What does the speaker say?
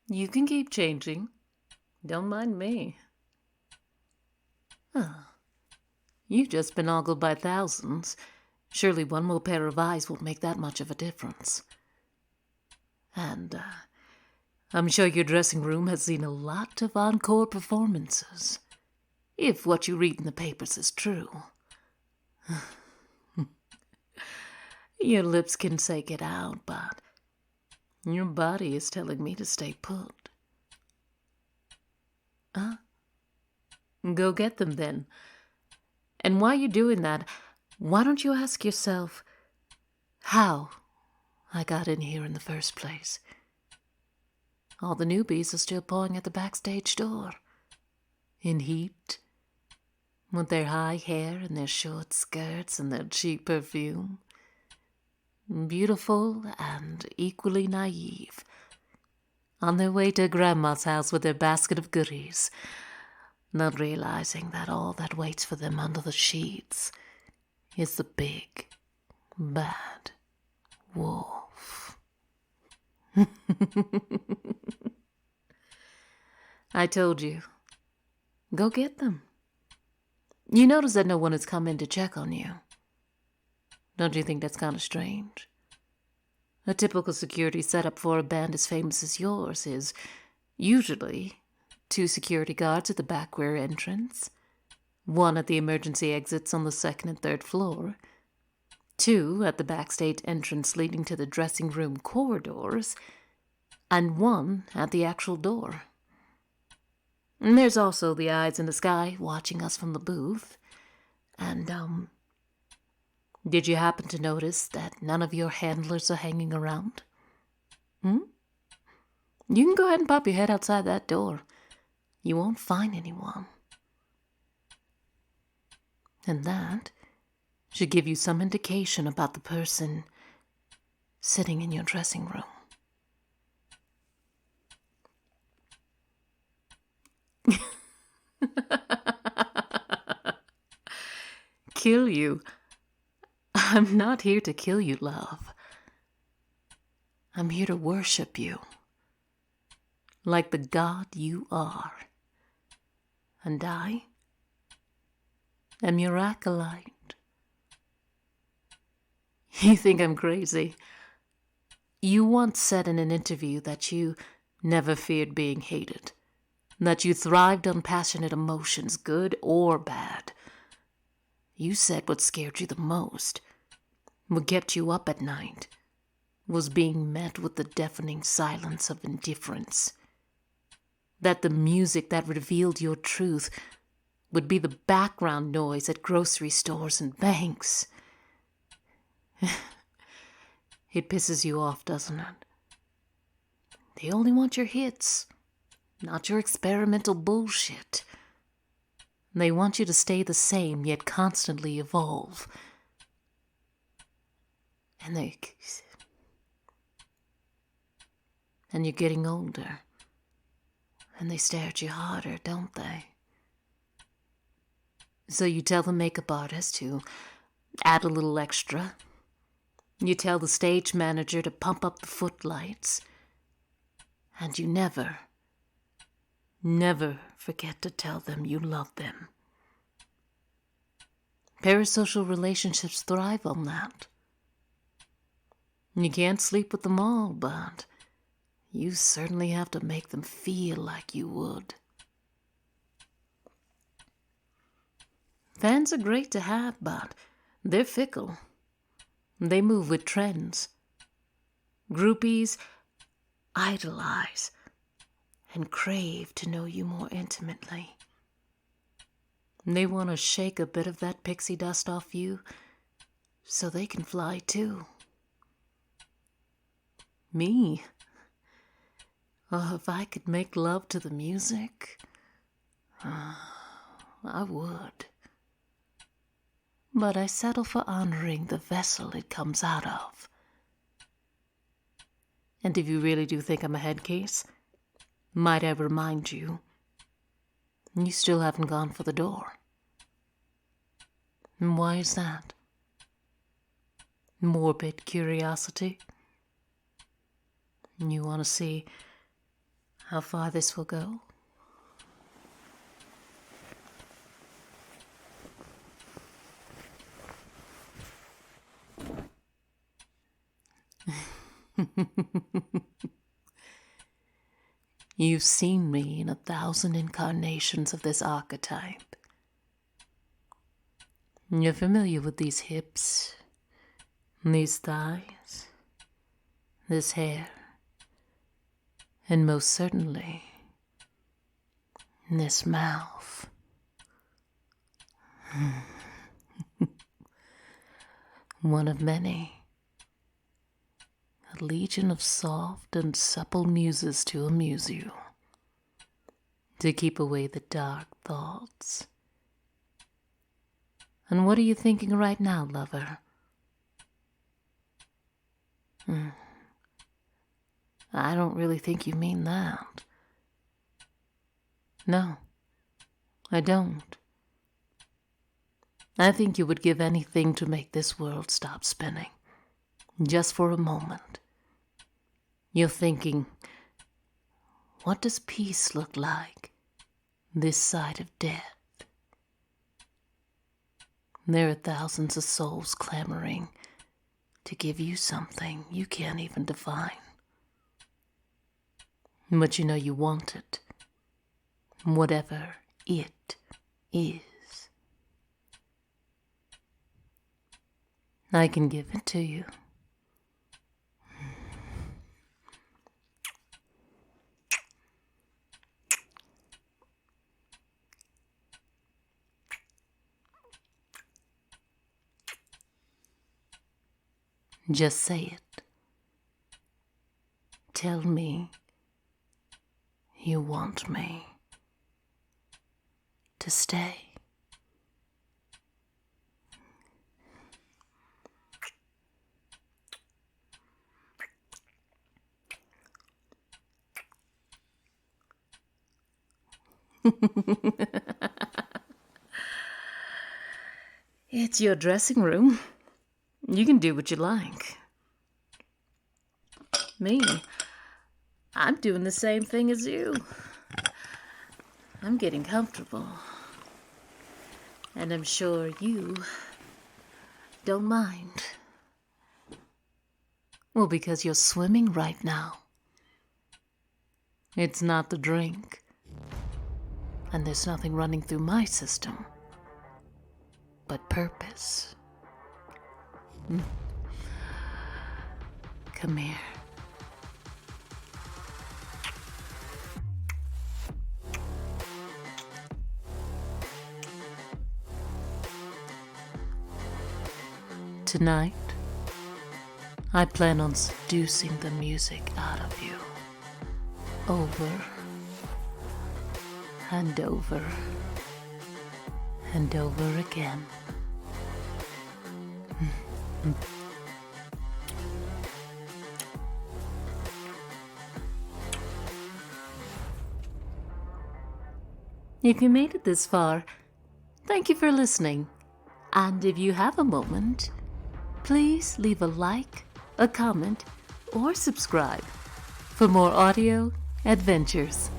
You can keep changing. Don't mind me. You've just been ogled by thousands. Surely one more pair of eyes won't make that much of a difference. And I'm sure your dressing room has seen a lot of encore performances. If what you read in the papers is true. Your lips can say get out, but your body is telling me to stay put. Go get them then. And while you're doing that, why don't you ask yourself how I got in here in the first place? All the newbies are still pawing at the backstage door. In heat. With their high hair and their short skirts and their cheap perfume. Beautiful and equally naive. On their way to Grandma's house with their basket of goodies. Not realizing that all that waits for them under the sheets is the big, bad wolf. I told you. Go get them. You notice that no one has come in to check on you. Don't you think that's kind of strange? A typical security setup for a band as famous as yours is usually 2 security guards at the back rear entrance, 1 at the emergency exits on the 2nd and 3rd floor, 2 at the backstage entrance leading to the dressing room corridors, and 1 at the actual door. And there's also the eyes in the sky watching us from the booth. And, did you happen to notice that none of your handlers are hanging around? You can go ahead and pop your head outside that door. You won't find anyone. And that should give you some indication about the person sitting in your dressing room. Kill you? I'm not here to kill you, love. I'm here to worship you. Like the God you are. And I am your acolyte. You think I'm crazy? You once said in an interview that you never feared being hated. That you thrived on passionate emotions, good or bad. You said what scared you the most, what kept you up at night, was being met with the deafening silence of indifference. That the music that revealed your truth would be the background noise at grocery stores and banks. It pisses you off, doesn't it? They only want your hits, not your experimental bullshit. They want you to stay the same, yet constantly evolve. And you're getting older. And they stare at you harder, don't they? So you tell the makeup artist to add a little extra. You tell the stage manager to pump up the footlights. And you never forget to tell them you love them. Parasocial relationships thrive on that. You can't sleep with them all, but you certainly have to make them feel like you would. Fans are great to have, but they're fickle. They move with trends. Groupies idolize and crave to know you more intimately. They want to shake a bit of that pixie dust off you so they can fly too. Me? Oh, if I could make love to the music, I would. But I settle for honoring the vessel it comes out of. And if you really do think I'm a head case, might I remind you, you still haven't gone for the door. And why is that? Morbid curiosity? You want to see how far this will go? You've seen me in 1,000 incarnations of this archetype. You're familiar with these hips, these thighs, this hair, and most certainly, this mouth. One of many. A legion of soft and supple muses to amuse you, to keep away the dark thoughts. And what are you thinking right now, lover? I don't really think you mean that. No, I don't. I think you would give anything to make this world stop spinning, just for a moment. You're thinking, what does peace look like this side of death? There are thousands of souls clamoring to give you something you can't even define. But you know you want it, whatever it is. I can give it to you. Just say it. Tell me you want me to stay. It's your dressing room. You can do what you like. Me, I'm doing the same thing as you. I'm getting comfortable. And I'm sure you don't mind. Well, because you're swimming right now. It's not the drink. And there's nothing running through my system but purpose. Come here. Tonight, I plan on seducing the music out of you. Over and over and over again. If you made it this far, thank you for listening. And if you have a moment, please leave a like, a comment, or subscribe for more audio adventures.